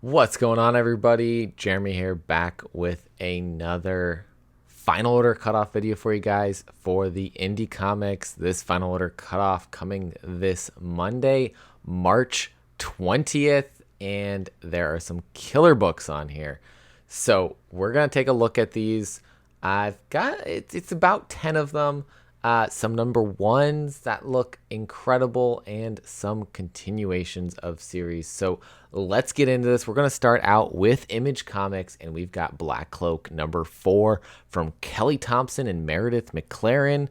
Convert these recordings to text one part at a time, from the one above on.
What's going on, everybody? Jeremy here, back with another Final Order Cutoff video for you guys for the indie comics. This Final Order Cutoff coming this Monday, March 20th, and there are some killer books on here. So we're going to take a look at these. I've got, it's about 10 of them. Some number ones that look incredible and some continuations of series. So let's get into this. We're going to start out with Image Comics, and we've got Black Cloak number 4 from Kelly Thompson and Meredith McLaren.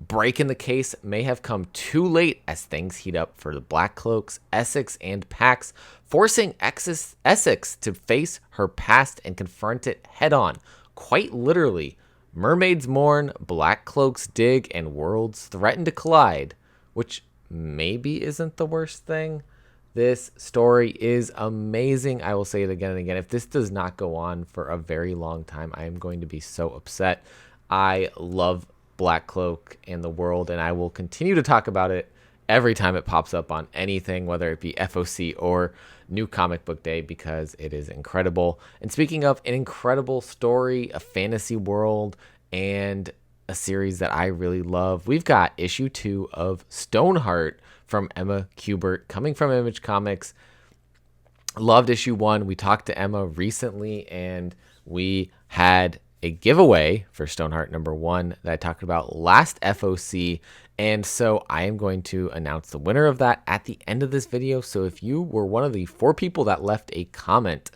Break in the case may have come too late as things heat up for the Black Cloaks, Essex, and Pax, forcing Essex to face her past and confront it head on, quite literally. Mermaids mourn, Black Cloaks dig, and worlds threaten to collide, which maybe isn't the worst thing. This story is amazing. I will say it again and again. If this does not go on for a very long time, I am going to be so upset. I love Black Cloak and the world, and I will continue to talk about it every time it pops up on anything, whether it be FOC or New Comic Book Day, because it is incredible. And speaking of an incredible story, a fantasy world, and a series that I really love, we've got issue 2 of Stoneheart from Emma Kubert coming from Image Comics. Loved issue 1. We talked to Emma recently, and we had a giveaway for Stoneheart number 1 that I talked about last FOC, and so I am going to announce the winner of that at the end of this video. So if you were one of the 4 people that left a comment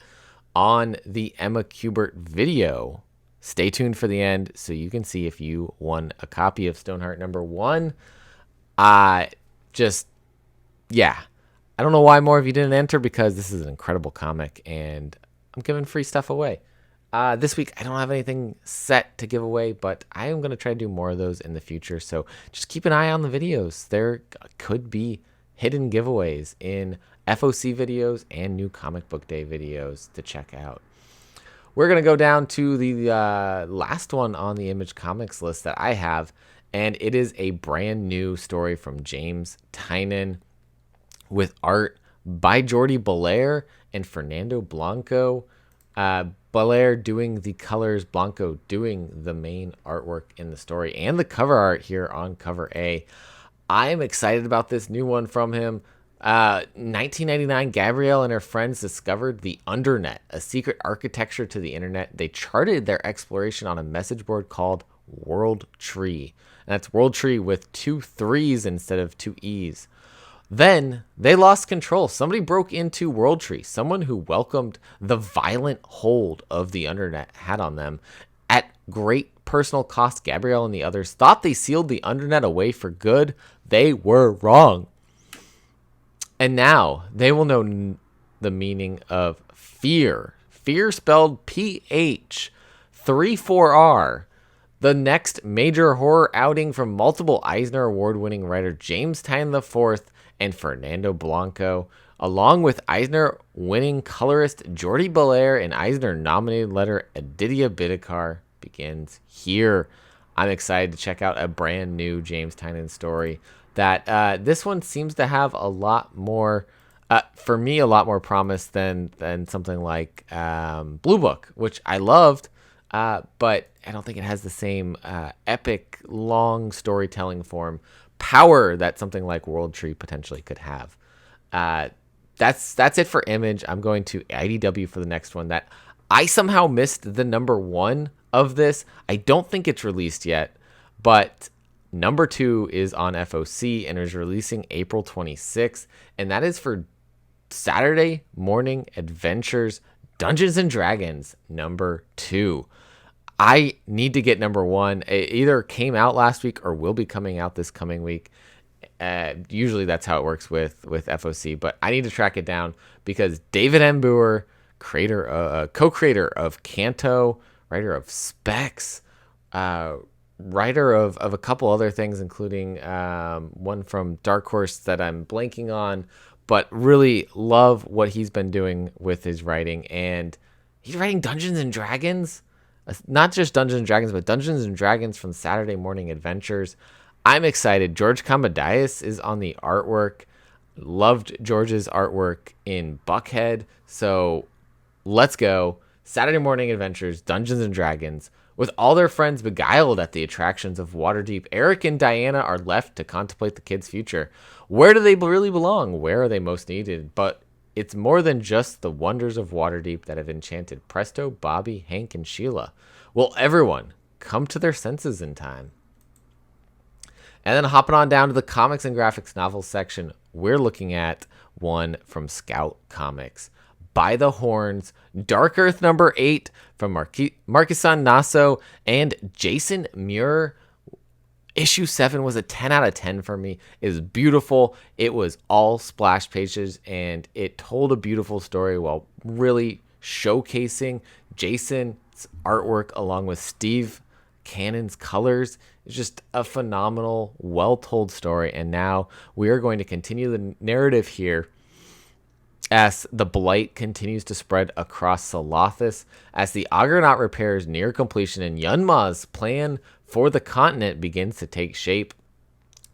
on the Emma Kubert video, stay tuned for the end so you can see if you won a copy of Stoneheart number 1. Yeah, I don't know why more of you didn't enter, because this is an incredible comic and I'm giving free stuff away. This week, I don't have anything set to give away, but I am going to try to do more of those in the future. So just keep an eye on the videos. There could be hidden giveaways in FOC videos and New Comic Book Day videos to check out. We're going to go down to the last one on the Image Comics list that I have, and it is a brand new story from James Tynion with art by Jordi Belair and Fernando Blanco. Belair doing the colors, Blanco doing the main artwork in the story, and the cover art here on cover A. I am excited about this new one from him. 1999, Gabrielle and her friends discovered the Undernet, a secret architecture to the internet. They charted their exploration on a message board called World Tree. And that's World Tree with 2 3s instead of 2 E's. Then they lost control. Somebody broke into World Tree. Someone who welcomed the violent hold of the Undernet had on them. At great personal cost, Gabrielle and the others thought they sealed the Undernet away for good. They were wrong. And now they will know the meaning of fear. Fear spelled P-H, 3-4-R. The next major horror outing from multiple Eisner Award-winning writer James Tynion IV and Fernando Blanco, along with Eisner-winning colorist Jordi Belair and Eisner-nominated letter Aditya Bidikar, begins here. I'm excited to check out a brand new James Tynion story. That this one seems to have a lot more, for me, a lot more promise than something like Blue Book, which I loved, but I don't think it has the same epic, long storytelling form power that something like World Tree potentially could have. That's it for Image. I'm going to IDW for the next one. That I somehow missed the number 1 of this. I don't think it's released yet, but number 2 is on FOC and is releasing April 26th, and that is for Saturday Morning Adventures Dungeons and Dragons number 2. I need to get number 1. It either came out last week or will be coming out this coming week. Usually that's how it works with FOC, but I need to track it down because David M. Boer, co-creator of Kanto, writer of Specs, writer of a couple other things, including one from Dark Horse that I'm blanking on, but really love what he's been doing with his writing. And he's writing Dungeons and Dragons, not just Dungeons and Dragons, but Dungeons and Dragons from Saturday Morning Adventures. I'm excited. George Kamadias is on the artwork. Loved George's artwork in Buckhead. So let's go. Saturday morning adventures, Dungeons and Dragons. With all their friends beguiled at the attractions of Waterdeep, Eric and Diana are left to contemplate the kids' future. Where do they really belong? Where are they most needed? But it's more than just the wonders of Waterdeep that have enchanted Presto, Bobby, Hank, and Sheila. Will everyone come to their senses in time? And then hopping on down to the comics and graphics novels section, we're looking at one from Scout Comics. By the Horns, Dark Earth number 8 from Marquesan Nasso and Jason Muir. Issue 7 was a 10 out of 10 for me. It was beautiful. It was all splash pages, and it told a beautiful story while really showcasing Jason's artwork along with Steve Cannon's colors. It's just a phenomenal, well-told story, and now we are going to continue the narrative here as the blight continues to spread across Solothus, as the Argonaut repairs near completion and Yunma's plan for the continent begins to take shape.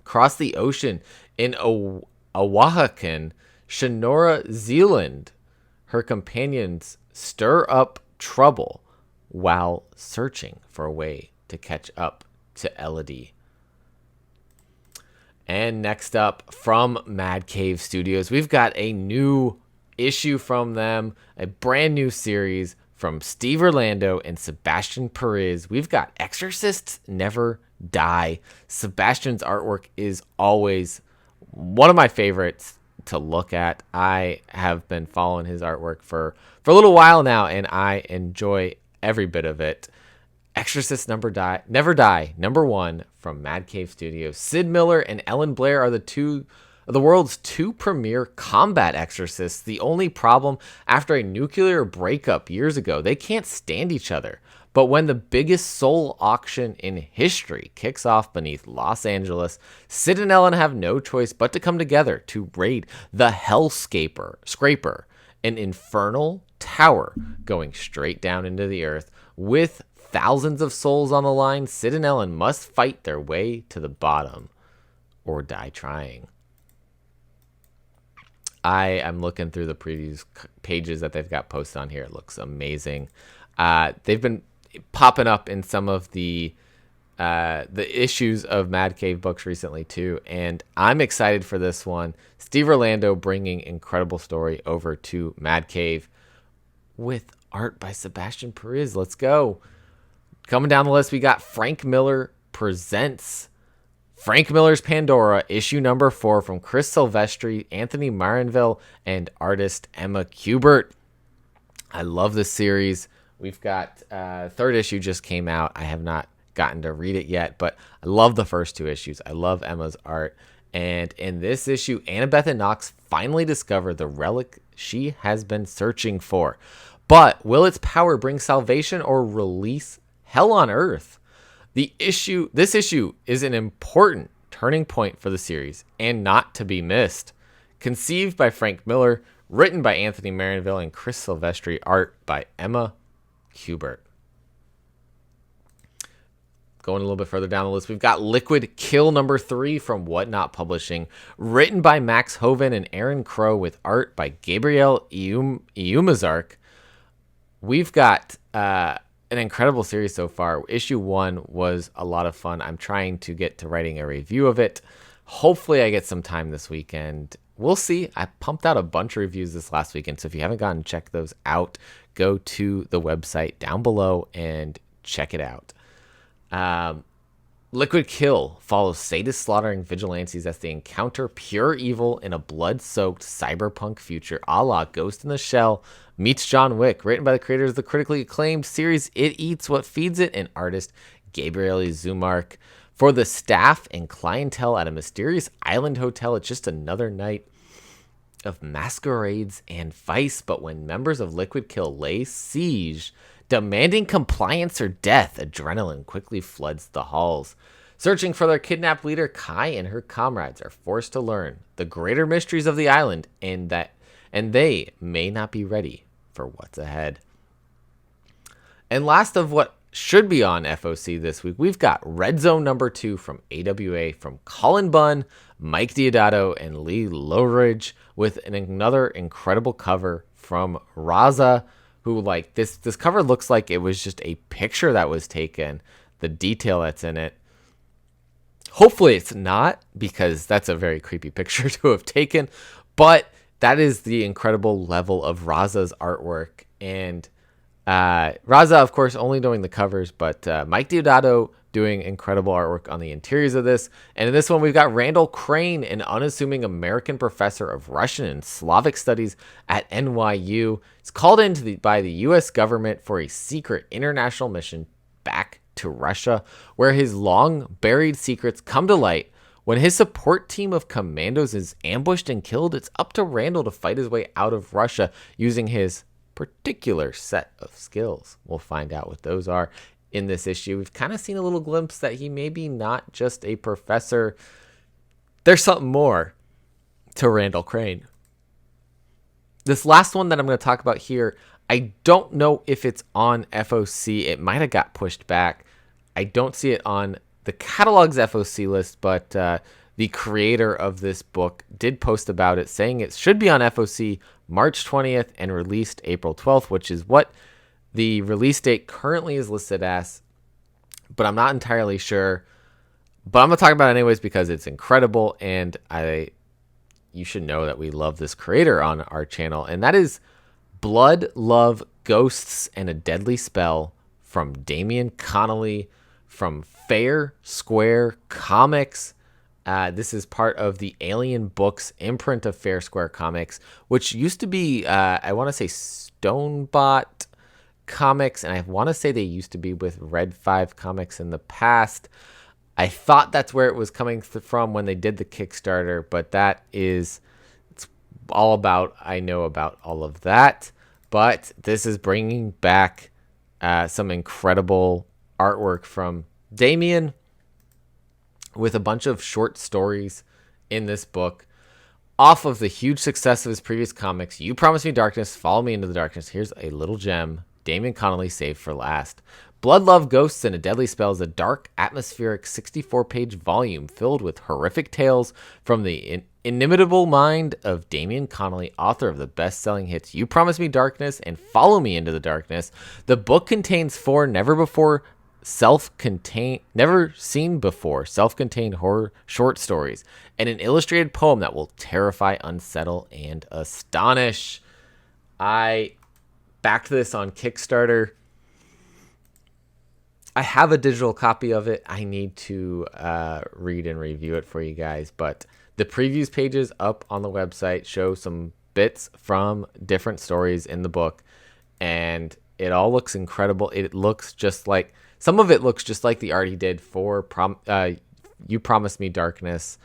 Across the ocean in Oaxacan, Shinora Zealand, her companions stir up trouble while searching for a way to catch up to Elodie. And next up, from Mad Cave Studios, we've got a new issue from them, a brand new series from Steve Orlando and Sebastian Perez. We've got Exorcists Never Die. Sebastian's artwork is always one of my favorites to look at. I have been following his artwork for a little while now, and I enjoy every bit of it. Exorcists Never Die, number 1 from Mad Cave Studios. Sid Miller and Ellen Blair are the world's two premier combat exorcists. The only problem, after a nuclear breakup years ago, they can't stand each other. But when the biggest soul auction in history kicks off beneath Los Angeles, Sid and Ellen have no choice but to come together to raid the Scraper, an infernal tower going straight down into the earth. With thousands of souls on the line, Sid and Ellen must fight their way to the bottom or die trying. I am looking through the previews pages that they've got posted on here. It looks amazing. They've been popping up in some of the issues of Mad Cave books recently too, and I'm excited for this one. Steve Orlando bringing incredible story over to Mad Cave with art by Sebastian Perez. Let's go. Coming down the list, we got Frank Miller presents Frank Miller's Pandora, issue number 4 from Chris Silvestri, Anthony Marinville, and artist Emma Kubert. I love this series. We've got third issue just came out. I have not gotten to read it yet, but I love the first 2 issues. I love Emma's art. And in this issue, Annabeth and Knox finally discover the relic she has been searching for. But will its power bring salvation or release hell on earth? This issue is an important turning point for the series and not to be missed. Conceived by Frank Miller, written by Anthony Marinville and Chris Silvestri, art by Emma Kubert. Going a little bit further down the list, we've got Liquid Kill number 3 from Whatnot Publishing, written by Max Hoven and Aaron Crow with art by Gabriel Iumazark. We've got an incredible series so far. Issue 1 was a lot of fun. I'm trying to get to writing a review of it. Hopefully I get some time this weekend. We'll see. I pumped out a bunch of reviews this last weekend, so if you haven't gotten to check those out, go to the website down below and check it out. Liquid Kill follows sadists slaughtering vigilantes as they encounter pure evil in a blood-soaked cyberpunk future a la Ghost in the Shell meets John Wick, written by the creators of the critically acclaimed series It Eats What Feeds It and artist Gabriel Zumark. For the staff and clientele at a mysterious island hotel, it's just another night of masquerades and vice, but when members of Liquid Kill lay siege, demanding compliance or death, adrenaline quickly floods the halls. Searching for their kidnapped leader, Kai and her comrades are forced to learn the greater mysteries of the island and they may not be ready for what's ahead. And last of what should be on FOC this week. We've got Red Zone #2 from AWA from Colin Bunn, Mike Diodato, and Lee Lowridge with another incredible cover from Raza, who like this cover looks like it was just a picture that was taken, the detail that's in it. Hopefully it's not, because that's a very creepy picture to have taken, but that is the incredible level of Raza's artwork. And Raza, of course, only doing the covers, but Mike Diodato doing incredible artwork on the interiors of this. And in this one, we've got Randall Crane, an unassuming American professor of Russian and Slavic studies at NYU. He's called in by the U.S. government for a secret international mission back to Russia, where his long-buried secrets come to light. When his support team of commandos is ambushed and killed, it's up to Randall to fight his way out of Russia using his particular set of skills. We'll find out what those are in this issue. We've kind of seen a little glimpse that he may be not just a professor. There's something more to Randall Crane. This last one that I'm going to talk about here, I don't know if it's on FOC. It might have got pushed back. I don't see it on the catalog's FOC list, but the creator of this book did post about it, saying it should be on FOC March 20th and released April 12th, which is what the release date currently is listed as, but I'm not entirely sure. But I'm going to talk about it anyways because it's incredible, and you should know that we love this creator on our channel, and that is Blood, Love, Ghosts, and a Deadly Spell from Damian Connolly from Fair Square Comics. This is part of the Alien Books imprint of Fair Square Comics, which used to be, I want to say, Stonebot Comics, and I want to say they used to be with Red 5 Comics in the past. I thought that's where it was coming from when they did the Kickstarter, but it's all about, I know about all of that. But this is bringing back some incredible artwork from Damian with a bunch of short stories in this book. Off of the huge success of his previous comics, You Promise Me Darkness, Follow Me Into the Darkness. Here's a little gem Damian Connolly saved for last. Blood, Love, Ghosts, and a Deadly Spell is a dark, atmospheric 64-page volume filled with horrific tales from the inimitable mind of Damian Connolly, author of the best-selling hits You Promise Me Darkness and Follow Me Into the Darkness. The book contains 4 never seen before self-contained horror short stories and an illustrated poem that will terrify, unsettle, and astonish. I backed this on Kickstarter. I have a digital copy of it. I need to read and review it for you guys, but the previews pages up on the website show some bits from different stories in the book, and it all looks incredible. It looks just like, some of it looks just like the art he did for You Promise Me Darkness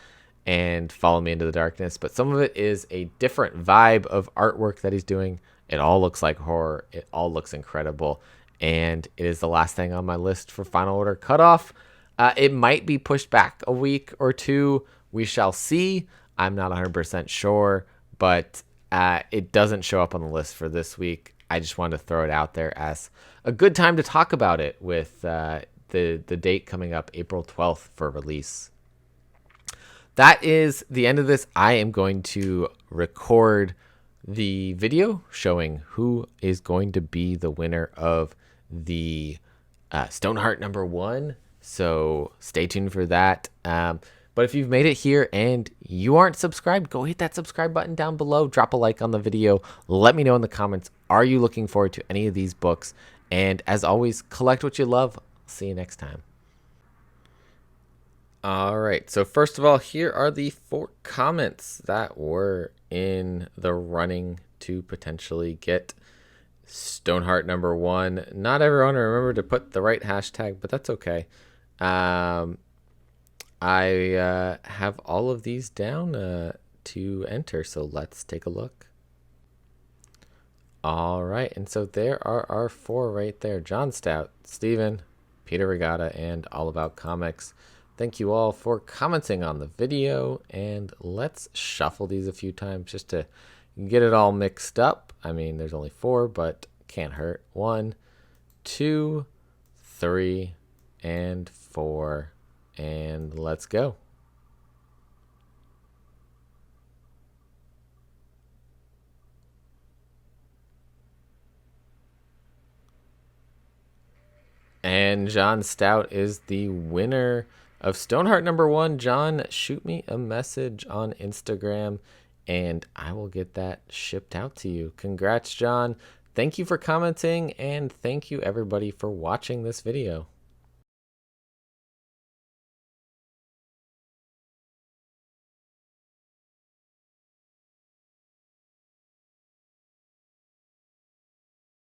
and Follow Me Into the Darkness, but some of it is a different vibe of artwork that he's doing. It all looks like horror. It all looks incredible, and it is the last thing on my list for Final Order Cutoff. It might be pushed back a week or two. We shall see. I'm not 100% sure, but it doesn't show up on the list for this week. I just wanted to throw it out there as a good time to talk about it with the date coming up, April 12th for release. That is the end of this. I am going to record the video showing who is going to be the winner of the Stoneheart #1. So stay tuned for that. But if you've made it here and you aren't subscribed, go hit that subscribe button down below. Drop a like on the video. Let me know in the comments, are you looking forward to any of these books? And as always, collect what you love. See you next time. All right. So first of all, here are the 4 comments that were in the running to potentially get Stoneheart #1. Not everyone remembered to put the right hashtag, but that's okay. I have all of these down to enter, so let's take a look. All right, and so there are our 4 right there. John Stout, Steven, Peter Regatta, and All About Comics. Thank you all for commenting on the video, and let's shuffle these a few times just to get it all mixed up. I mean, there's only 4, but can't hurt. 1, 2, 3 and 4, and let's go. And John Stout is the winner of Stoneheart #1. John, shoot me a message on Instagram and I will get that shipped out to you. Congrats, John. Thank you for commenting, and thank you everybody for watching this video.